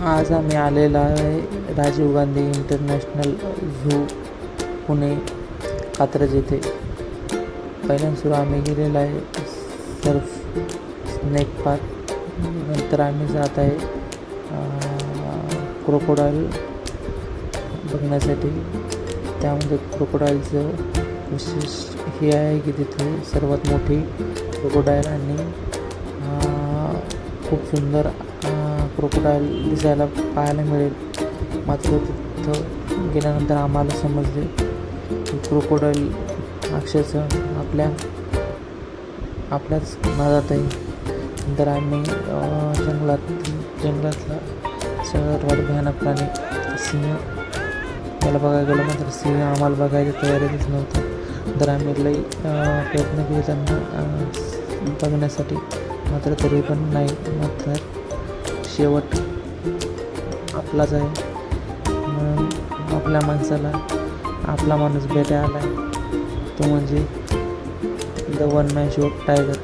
आज आम्ही आलेला आहे राजीव गांधी इंटरनॅशनल झू पुणे कात्रज येथे. पहिल्यांदा आम्ही गेलेला आहे सर्फ स्नेक पार्क. नंतर आम्ही जात आहे क्रोकोडाईल बघण्यासाठी. त्यामध्ये क्रोकोडाईलचं विशेष हे आहे की तिथे सर्वात मोठी क्रोकोडाईल आणि खूप सुंदर क्रोकोडाईल दिसायला पाहायला मिळेल. मात्र तिथं गेल्यानंतर आम्हाला समजले की क्रोकोडाईल अक्षरशः आपल्याच नादात आहे. नंतर आम्ही जंगलातला सर्वात भयानक प्राणी सिंह याला बघायला गेलो. मात्र सिंह आम्हाला बघायच्या तयारीच नव्हतं. नंतर आम्ही लई प्रयत्न केले त्यांना बघण्यासाठी, मात्र तरी पण नाही. मात्र शेवट आपलाच आहे. म्हणून आपल्या माणसाला आपला माणूस भेटायला आला आहे, तो म्हणजे the one man show tiger.